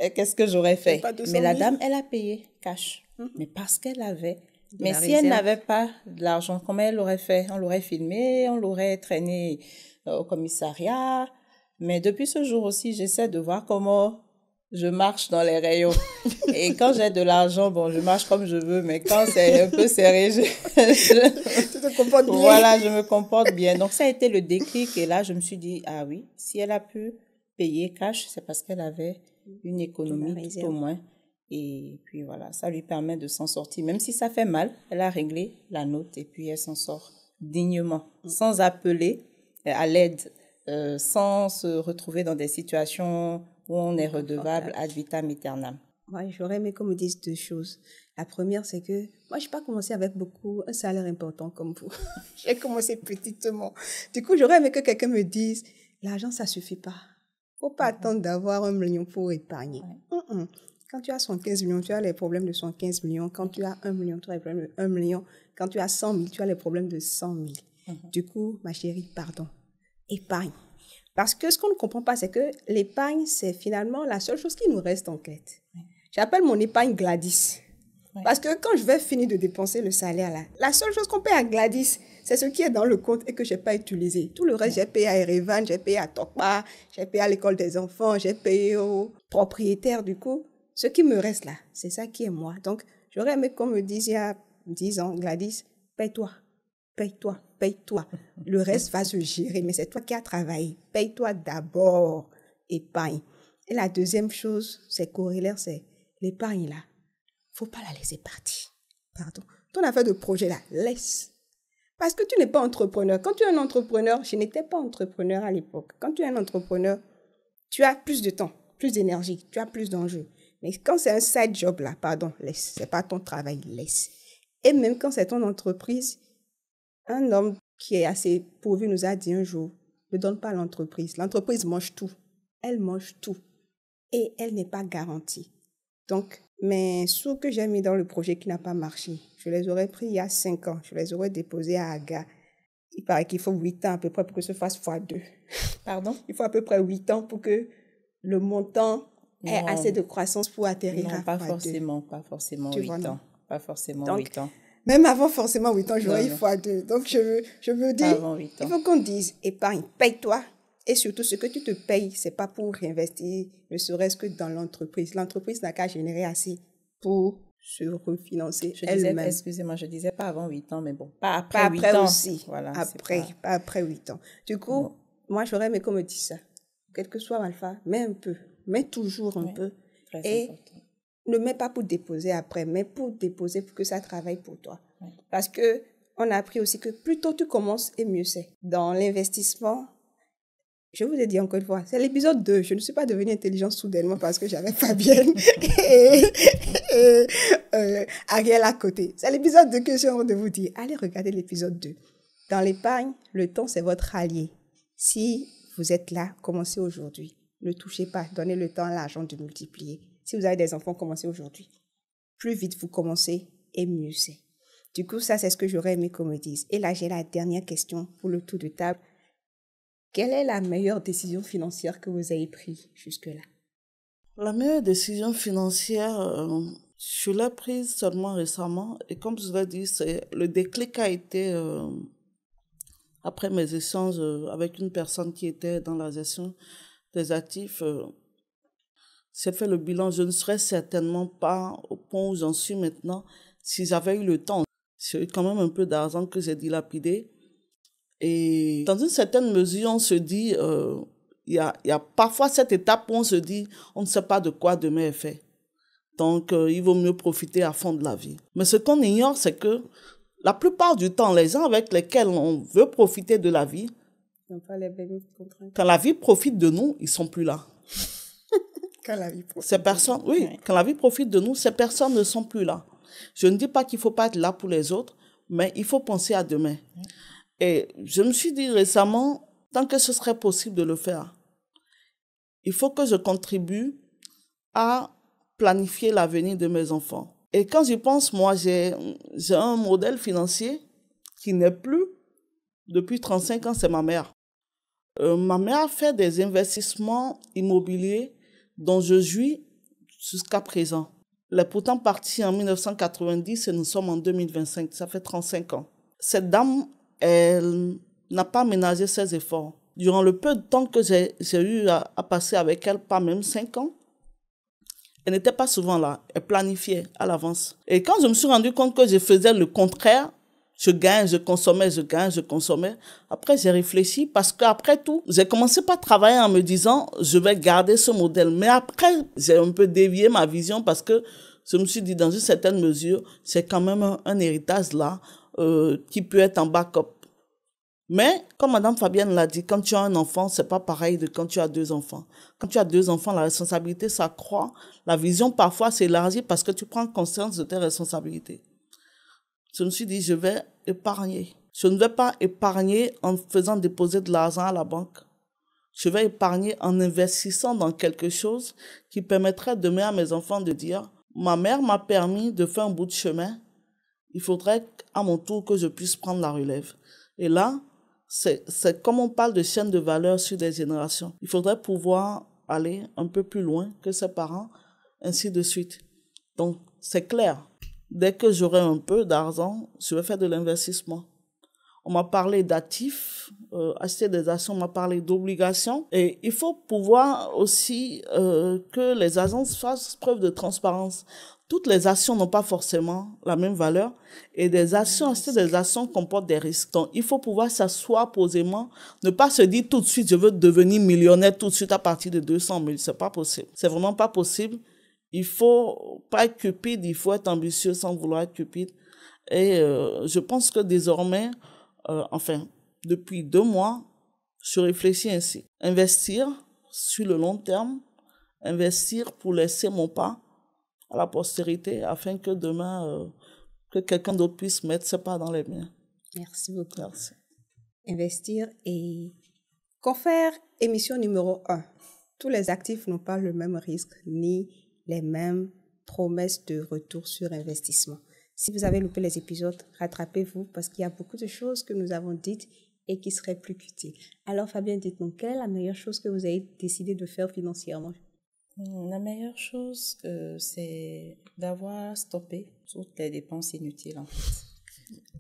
qu'est-ce que j'aurais fait? Pas 200 Mais 000. la dame, elle a payé cash. Mais parce qu'elle avait. De Mais la si elle réserve. n'avait pas de l'argent, comment elle l'aurait fait? On l'aurait filmé, on l'aurait traîné au commissariat. Mais depuis ce jour aussi, j'essaie de voir comment je marche dans les rayons. Et quand j'ai de l'argent, bon, je marche comme je veux, mais quand c'est un peu serré, Tu te comportes bien. voilà, je me comporte bien. Donc, ça a été le déclic. Et là, je me suis dit, ah oui, si elle a pu payer cash, c'est parce qu'elle avait une économie tout réserve. au moins. Et puis voilà, ça lui permet de s'en sortir. Même si ça fait mal, elle a réglé la note et puis elle s'en sort dignement, sans appeler à l'aide, sans se retrouver dans des situations où on est redevable ad vitam aeternam. Moi, j'aurais aimé qu'on me dise deux choses. La première, c'est que moi, je n'ai pas commencé avec un salaire important comme vous. J'ai commencé petitement. Du coup, j'aurais aimé que quelqu'un me dise, l'argent, ça ne suffit pas. Il ne faut pas attendre d'avoir 1 million pour épargner. Quand tu as 115 millions, tu as les problèmes de 115 millions. Quand tu as 1 million, tu as les problèmes de 1 million. Quand tu as 100 000, tu as les problèmes de 100 000. Du coup, ma chérie, pardon. Épargne. Parce que ce qu'on ne comprend pas, c'est que l'épargne, c'est finalement la seule chose qui nous reste en tête. J'appelle mon épargne Gladys. Parce que quand je vais finir de dépenser le salaire, là, la seule chose qu'on paye à Gladys, c'est ce qui est dans le compte et que je n'ai pas utilisé. Tout le reste, j'ai payé à Erevan, j'ai payé à Tokpa, j'ai payé à l'école des enfants, j'ai payé aux propriétaires. Du coup, ce qui me reste là, c'est ça qui est moi. Donc, j'aurais aimé qu'on me dise il y a 10 ans, Gladys, paye-toi, paye-toi, paye-toi. Le reste va se gérer, mais c'est toi qui as travaillé. Paye-toi d'abord, épargne. Et la deuxième chose, c'est corollaire, c'est l'épargne là. Faut pas la laisser partir. Pardon. Ton affaire de projet là, laisse. Parce que tu n'es pas entrepreneur. Quand tu es un entrepreneur, je n'étais pas entrepreneur à l'époque. Quand tu es un entrepreneur, tu as plus de temps, plus d'énergie, tu as plus d'enjeux. Mais quand c'est un side job là, pardon, laisse. C'est pas ton travail, laisse. Et même quand c'est ton entreprise, un homme qui est assez pourvu nous a dit un jour, ne donne pas à l'entreprise. L'entreprise mange tout. Elle mange tout. Et elle n'est pas garantie. Donc, mes sous que j'ai mis dans le projet qui n'a pas marché, je les aurais pris il y a 5 ans. Je les aurais déposés à Aga. Il paraît qu'il faut 8 ans à peu près pour que ce fasse x2. Pardon? Il faut à peu près 8 ans pour que le montant ait assez de croissance pour atterrir à Non, pas x2. forcément, pas forcément Tu 8 vois, non? ans. Pas forcément Donc, 8 ans. Même avant forcément 8 ans, j'aurais eu Non, x2. Donc, je me dis, Avant 8 il ans. faut qu'on dise, épargne, paye-toi. Et surtout, ce que tu te payes, ce n'est pas pour réinvestir, ne serait-ce que dans l'entreprise. L'entreprise n'a qu'à générer assez pour se refinancer elle-même. Excusez-moi, je disais pas avant 8 ans, mais bon, pas après Pas 8 après ans. aussi. Voilà, Après, pas après 8 ans. Du coup, Non. moi, j'aurais aimé qu'on me dise ça. Quel que soit Alpha, mets un peu. Mets toujours un peu. Très Et important. ne mets pas pour déposer après, mais pour déposer pour que ça travaille pour toi. Ouais. Parce que on a appris aussi que plus tôt tu commences, et mieux c'est. Dans l'investissement, je vous ai dit encore une fois, c'est l'épisode 2. Je ne suis pas devenue intelligente soudainement parce que j'avais Fabienne et Ariel à côté. C'est l'épisode 2 que j'ai envie de vous dire. Allez regarder l'épisode 2. Dans l'épargne, le temps, c'est votre allié. Si vous êtes là, commencez aujourd'hui. Ne touchez pas. Donnez le temps à l'argent de multiplier. Si vous avez des enfants, commencez aujourd'hui. Plus vite vous commencez, et mieux c'est. Du coup, ça, c'est ce que j'aurais aimé qu'on me dise. Et là, j'ai la dernière question pour le tour de table. Quelle est la meilleure décision financière que vous avez prise jusque-là? La meilleure décision financière, je l'ai prise seulement récemment. Et comme je l'ai dit, le déclic a été après mes échanges avec une personne qui était dans la gestion des actifs. J'ai fait le bilan. Je ne serais certainement pas au point où j'en suis maintenant si j'avais eu le temps. J'ai eu quand même un peu d'argent que j'ai dilapidé. Et dans une certaine mesure, on se dit, il y a parfois cette étape où on se dit, on ne sait pas de quoi demain est fait. Donc, il vaut mieux profiter à fond de la vie. Mais ce qu'on ignore, c'est que la plupart du temps, les gens avec lesquels on veut profiter de la vie, quand la vie profite de nous, ils ne sont plus là. Quand la vie profite. Ces personnes, oui, quand la vie profite de nous, ces personnes ne sont plus là. Je ne dis pas qu'il ne faut pas être là pour les autres, mais il faut penser à demain. Et je me suis dit récemment, tant que ce serait possible de le faire, il faut que je contribue à planifier l'avenir de mes enfants. Et quand j'y pense, moi, j'ai un modèle financier qui n'est plus depuis 35 ans, c'est ma mère. Ma mère fait des investissements immobiliers dont je jouis jusqu'à présent. Elle est pourtant partie en 1990 et nous sommes en 2025. Ça fait 35 ans. Cette dame, elle n'a pas ménagé ses efforts. Durant le peu de temps que j'ai eu à passer avec elle, pas même 5 ans, elle n'était pas souvent là. Elle planifiait à l'avance. Et quand je me suis rendu compte que je faisais le contraire, je gagne, je consommais, je gagne, je consommais. Après, j'ai réfléchi parce qu'après tout, j'ai commencé par travailler en me disant, je vais garder ce modèle. Mais après, j'ai un peu dévié ma vision parce que je me suis dit, dans une certaine mesure, c'est quand même un héritage là qui peut être en backup. Mais, comme Madame Fabienne l'a dit, quand tu as un enfant, c'est pas pareil de quand tu as 2 enfants. Quand tu as 2 enfants, la responsabilité s'accroît. La vision, parfois, s'élargit parce que tu prends conscience de tes responsabilités. Je me suis dit, je vais épargner. Je ne vais pas épargner en faisant déposer de l'argent à la banque. Je vais épargner en investissant dans quelque chose qui permettrait demain à mes enfants de dire, ma mère m'a permis de faire un bout de chemin. Il faudrait à mon tour que je puisse prendre la relève. Et là, c'est comme on parle de chaîne de valeur sur des générations. Il faudrait pouvoir aller un peu plus loin que ses parents, ainsi de suite. Donc, c'est clair. Dès que j'aurai un peu d'argent, je vais faire de l'investissement. On m'a parlé d'actifs, acheter des actions, on m'a parlé d'obligations. Et il faut pouvoir aussi que les agences fassent preuve de transparence. Toutes les actions n'ont pas forcément la même valeur et acheter des actions comportent des risques. Donc, il faut pouvoir s'asseoir posément, ne pas se dire tout de suite, je veux devenir millionnaire tout de suite à partir de 200 000. C'est pas possible. C'est vraiment pas possible. Il faut pas être cupide, il faut être ambitieux sans vouloir être cupide. Et je pense que désormais, depuis 2 mois, je réfléchis ainsi. Investir sur le long terme, investir pour laisser mon pas à la postérité afin que demain, que quelqu'un d'autre puisse mettre ses pas dans les miens. Merci beaucoup. Merci. Investir et confère émission numéro 1. Tous les actifs n'ont pas le même risque ni les mêmes promesses de retour sur investissement. Si vous avez loupé les épisodes, rattrapez-vous parce qu'il y a beaucoup de choses que nous avons dites et qui seraient plus utiles. Alors Fabienne, dites-nous, quelle est la meilleure chose que vous avez décidé de faire financièrement? La meilleure chose, c'est d'avoir stoppé toutes les dépenses inutiles, en fait.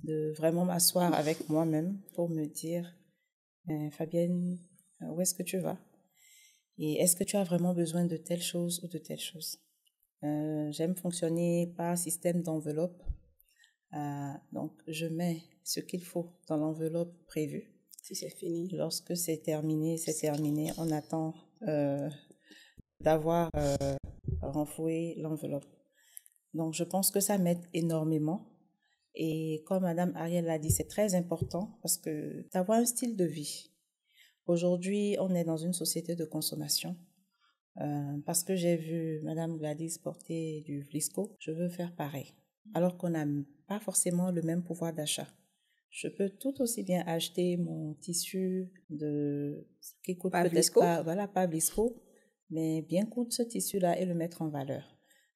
De vraiment m'asseoir avec moi-même pour me dire, Fabienne, où est-ce que tu vas? Et est-ce que tu as vraiment besoin de telle chose ou de telle chose? J'aime fonctionner par système d'enveloppe. Donc, je mets ce qu'il faut dans l'enveloppe prévue. Si c'est fini. Lorsque c'est terminé, c'est terminé. On attend d'avoir renfloué l'enveloppe. Donc, je pense que ça m'aide énormément. Et comme Madame Ariel l'a dit, c'est très important parce que d'avoir un style de vie. Aujourd'hui, on est dans une société de consommation. Parce que j'ai vu Madame Gladys porter du Vlisco, je veux faire pareil. Alors qu'on n'a pas forcément le même pouvoir d'achat. Je peux tout aussi bien acheter mon tissu qui coûte peut-être pas Vlisco, mais bien coûte ce tissu-là et le mettre en valeur.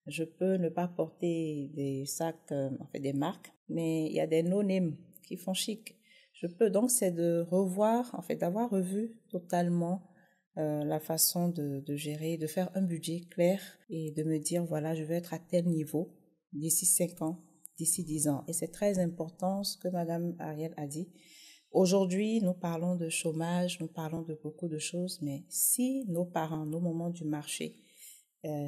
Je peux ne pas porter des sacs, des marques, mais il y a des no-name qui font chic. Donc c'est de revoir, d'avoir revu totalement la façon de gérer, de faire un budget clair et de me dire, voilà, je vais être à tel niveau d'ici 5 ans, d'ici 10 ans. Et c'est très important ce que Madame Ariel a dit. Aujourd'hui, nous parlons de chômage, nous parlons de beaucoup de choses, mais si nos parents, nos mamans du marché,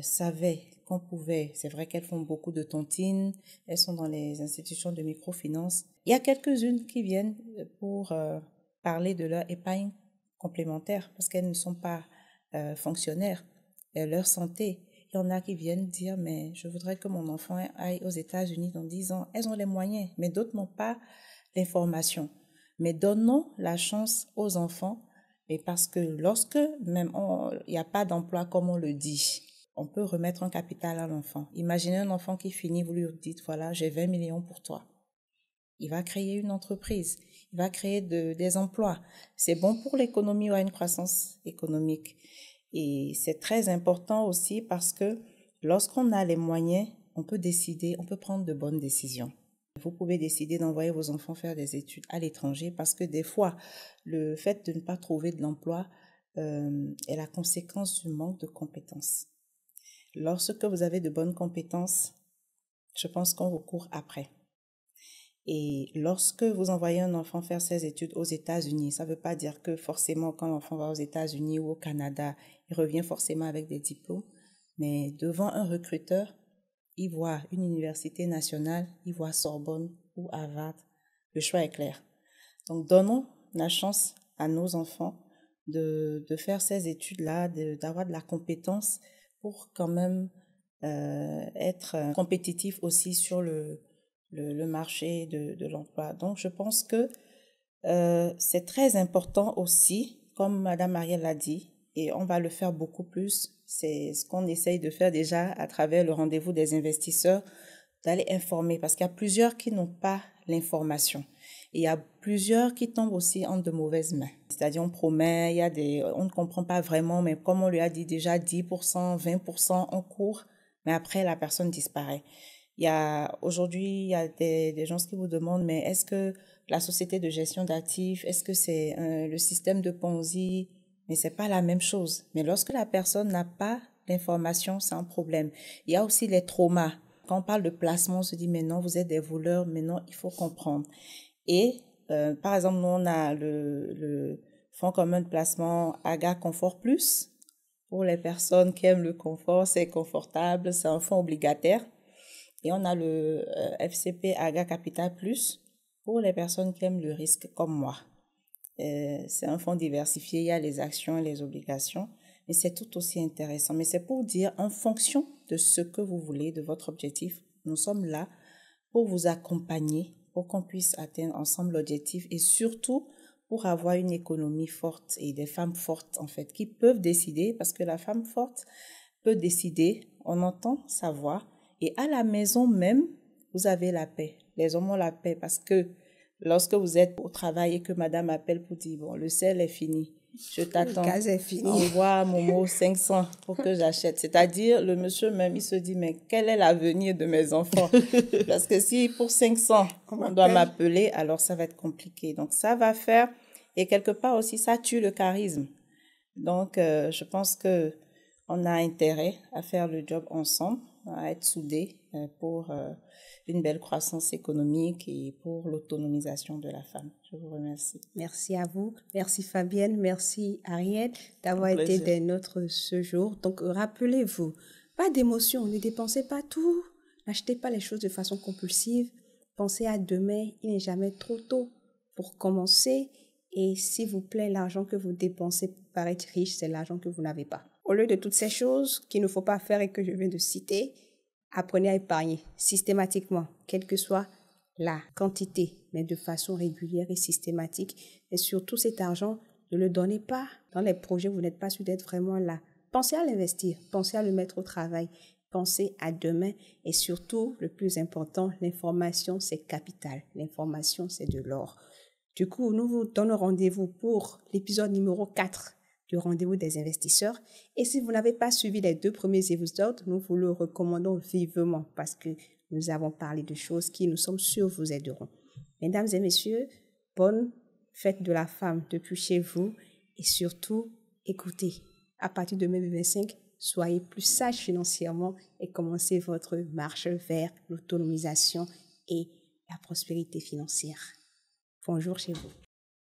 savaient qu'on pouvait, c'est vrai qu'elles font beaucoup de tontines, elles sont dans les institutions de microfinance. Il y a quelques-unes qui viennent pour parler de leur épargne complémentaire parce qu'elles ne sont pas fonctionnaires, leur santé. Il y en a qui viennent dire, mais je voudrais que mon enfant aille aux États-Unis dans 10 ans. Elles ont les moyens, mais d'autres n'ont pas l'information. Mais donnons la chance aux enfants, et parce que lorsque même il n'y a pas d'emploi comme on le dit, on peut remettre un capital à l'enfant. Imaginez un enfant qui finit, vous lui dites, voilà, j'ai 20 millions pour toi. Il va créer une entreprise, il va créer des emplois. C'est bon pour l'économie ou à une croissance économique. Et c'est très important aussi parce que lorsqu'on a les moyens, on peut décider, on peut prendre de bonnes décisions. Vous pouvez décider d'envoyer vos enfants faire des études à l'étranger parce que des fois, le fait de ne pas trouver de l'emploi est la conséquence du manque de compétences. lorsque vous avez de bonnes compétences, je pense qu'on vous court après. Et lorsque vous envoyez un enfant faire ses études aux États-Unis, ça ne veut pas dire que forcément quand l'enfant va aux États-Unis ou au Canada, il revient forcément avec des diplômes. Mais devant un recruteur, il voit une université nationale, il voit Sorbonne ou Harvard. Le choix est clair. Donc donnons la chance à nos enfants de faire ces études-là, d'avoir de la compétence pour quand même être compétitif aussi sur le marché de l'emploi. Donc, je pense que c'est très important aussi, comme Madame Marielle l'a dit, et on va le faire beaucoup plus. C'est ce qu'on essaye de faire déjà à travers le rendez-vous des investisseurs, d'aller informer, parce qu'il y a plusieurs qui n'ont pas l'information. Et il y a plusieurs qui tombent aussi en de mauvaises mains. C'est-à-dire, on promet, on ne comprend pas vraiment, mais comme on lui a dit déjà 10%, 20%, on court, mais après, la personne disparaît. Aujourd'hui, il y a des gens qui vous demandent, mais est-ce que la société de gestion d'actifs, est-ce que c'est le système de Ponzi? Mais c'est pas la même chose. Mais lorsque la personne n'a pas l'information, c'est un problème. Il y a aussi les traumas. Quand on parle de placement, on se dit, mais non, vous êtes des voleurs, mais non, il faut comprendre. Et par exemple, nous, on a le fonds commun de placement AGA Confort Plus. Pour les personnes qui aiment le confort, c'est confortable, c'est un fonds obligataire. Et on a le FCP AGA Capital Plus pour les personnes qui aiment le risque comme moi. C'est un fonds diversifié, il y a les actions et les obligations, mais c'est tout aussi intéressant. Mais c'est pour dire, en fonction de ce que vous voulez, de votre objectif, nous sommes là pour vous accompagner, pour qu'on puisse atteindre ensemble l'objectif et surtout pour avoir une économie forte et des femmes fortes, en fait, qui peuvent décider, parce que la femme forte peut décider, on entend sa voix, et à la maison même, vous avez la paix. Les hommes ont la paix parce que lorsque vous êtes au travail et que madame appelle pour dire, bon, le sel est fini, je t'attends, Le gaz est fini. envoie Momo 500 pour que j'achète. C'est-à-dire, le monsieur même, il se dit, mais quel est l'avenir de mes enfants? Parce que si pour 500, on doit m'appeler, alors ça va être compliqué. Donc, ça va faire, et quelque part aussi, ça tue le charisme. Donc, je pense que on a intérêt à faire le job ensemble, à être soudés pour une belle croissance économique et pour l'autonomisation de la femme. Je vous remercie. Merci à vous. Merci Fabienne. Merci Ariel d'avoir été des nôtres ce jour. Donc, rappelez-vous, pas d'émotion, ne dépensez pas tout. N'achetez pas les choses de façon compulsive. Pensez à demain, il n'est jamais trop tôt pour commencer. Et s'il vous plaît, l'argent que vous dépensez pour paraître riche, c'est l'argent que vous n'avez pas. Au lieu de toutes ces choses qu'il ne faut pas faire et que je viens de citer, apprenez à épargner systématiquement, quelle que soit la quantité, mais de façon régulière et systématique. Et surtout, cet argent, ne le donnez pas dans les projets où vous n'êtes pas sûr d'être vraiment là. Pensez à l'investir, pensez à le mettre au travail, pensez à demain. Et surtout, le plus important, l'information, c'est capital. L'information, c'est de l'or. Du coup, nous vous donnons rendez-vous pour l'épisode numéro 4 du rendez-vous des investisseurs. Et si vous n'avez pas suivi les 2 premiers épisodes, nous vous le recommandons vivement parce que nous avons parlé de choses qui, nous sommes sûrs, vous aideront. Mesdames et messieurs, bonne fête de la femme depuis chez vous et surtout, écoutez, à partir de 2025, soyez plus sages financièrement et commencez votre marche vers l'autonomisation et la prospérité financière. Bonjour chez vous.